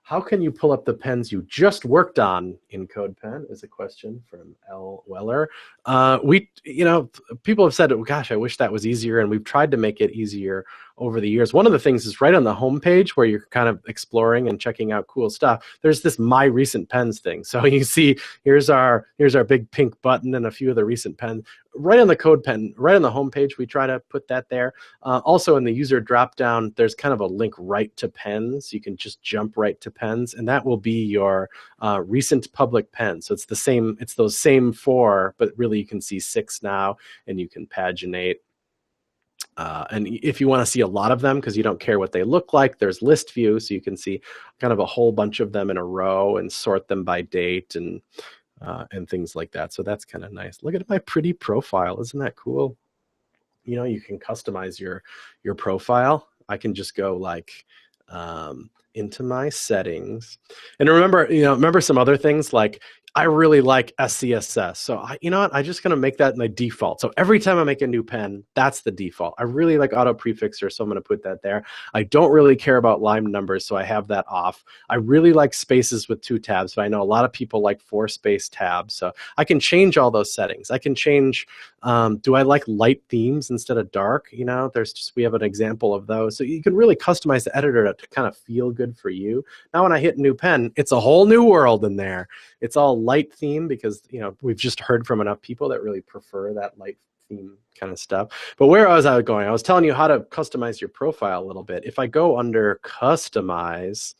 How can you pull up the pens you just worked on in CodePen? Is a question from L. Weller. People have said, oh, gosh, I wish that was easier, and we've tried to make it easier over the years. One of the things is right on the home page where you're kind of exploring and checking out cool stuff. There's this My Recent Pens thing. So you see, here's our big pink button and a few of the recent pens. Right on the CodePen, right on the home page, we try to put that there. Also in the user dropdown, there's kind of a link right to pens. You can just jump right to pens, and that will be your recent public pens. So it's the same, it's those same 4, but really you can see 6 now, and you can paginate. And if you want to see a lot of them, because you don't care what they look like, there's list view, so you can see kind of a whole bunch of them in a row and sort them by date and things like that. So that's kind of nice. Look at my pretty profile. Isn't that cool? You know, you can customize your profile. I can just go like into my settings, and remember some other things, like I really like SCSS. So you know what? I'm just gonna make that my default. So every time I make a new pen, that's the default. I really like auto prefixer, so I'm gonna put that there. I don't really care about line numbers, so I have that off. I really like spaces with 2 tabs, but I know a lot of people like 4 space tabs. So I can change all those settings. I can change, do I like light themes instead of dark? You know, we have an example of those. So you can really customize the editor to kind of feel good for you. Now when I hit new pen, it's a whole new world in there. It's all light theme because, you know, we've just heard from enough people that really prefer that light theme kind of stuff. But where was I going? I was telling you how to customize your profile a little bit. If I go under customize,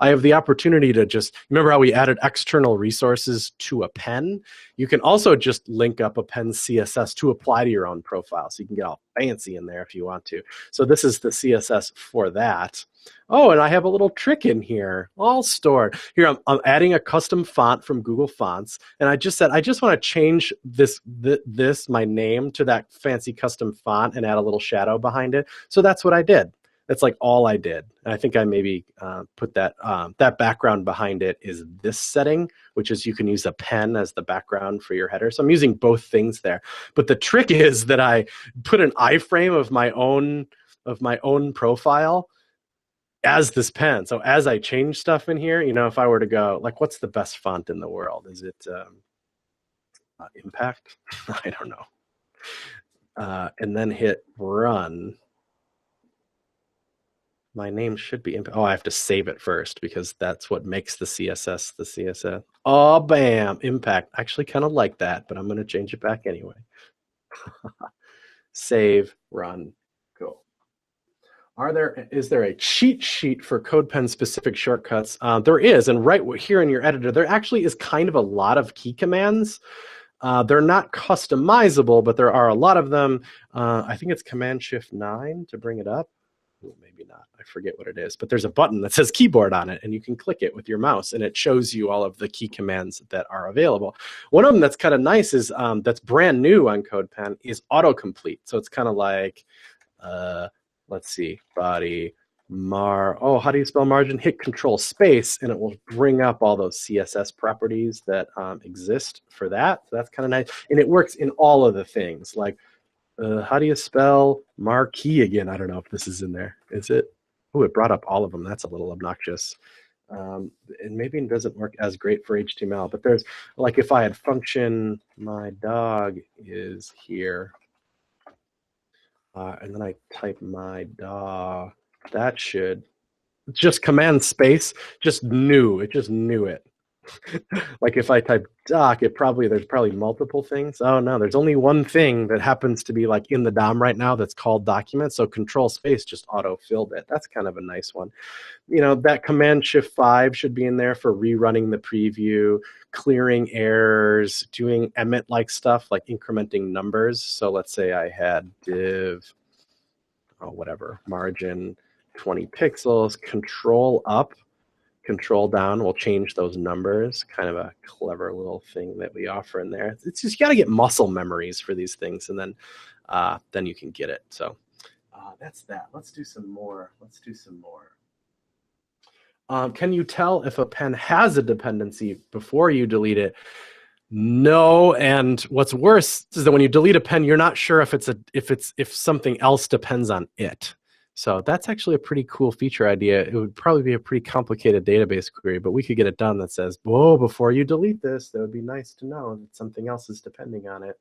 I have the opportunity to just, remember how we added external resources to a pen? You can also just link up a pen CSS to apply to your own profile. So you can get all fancy in there if you want to. So this is the CSS for that. Oh, and I have a little trick in here, all stored. Here, I'm adding a custom font from Google Fonts, and I just said, I just want to change my name to that fancy custom font and add a little shadow behind it. So that's what I did. That's like all I did. And I think I maybe put that background behind it is this setting, which is you can use a pen as the background for your header. So I'm using both things there. But the trick is that I put an iframe of my own profile as this pen. So as I change stuff in here, you know, if I were to go, like, what's the best font in the world? Is it Impact? I don't know. And then hit run. My name should be Impact. Oh, I have to save it first because that's what makes the CSS the CSS. Oh, bam, Impact. I actually kind of like that, but I'm going to change it back anyway. Save, run, go. Is there a cheat sheet for CodePen specific shortcuts? There is, and right here in your editor, there actually is kind of a lot of key commands. They're not customizable, but there are a lot of them. I think it's Command-Shift-9 to bring it up. Ooh, maybe not. I forget what it is, but there's a button that says keyboard on it, and you can click it with your mouse, and it shows you all of the key commands that are available. One of them that's kind of nice is that's brand new on CodePen is autocomplete. So it's kind of like, let's see, body, how do you spell margin? Hit Control Space, and it will bring up all those CSS properties that exist for that. So that's kind of nice, and it works in all of the things. Like, how do you spell marquee again? I don't know if this is in there. Is it? Oh, it brought up all of them. That's a little obnoxious. And maybe it doesn't work as great for HTML. But there's, like, if I had function, my dog is here. And then I type my dog. That should just command space, just knew it. Just knew it. Like if I type doc, there's probably multiple things. Oh no, there's only one thing that happens to be like in the DOM right now that's called document. So Control Space just auto-filled it. That's kind of a nice one. You know, that Command-Shift-5 should be in there for rerunning the preview, clearing errors, doing emmet-like stuff like incrementing numbers. So let's say I had div, margin 20 pixels, control up, control down will change those numbers. Kind of a clever little thing that we offer in there. It's just, you got to get muscle memories for these things, and then you can get it. So that's that. Let's do some more. Can you tell if a pen has a dependency before you delete it? No, and what's worse is that when you delete a pen, you're not sure if something else depends on it. So that's actually a pretty cool feature idea. It would probably be a pretty complicated database query, but we could get it done that says, whoa, before you delete this, that would be nice to know that something else is depending on it.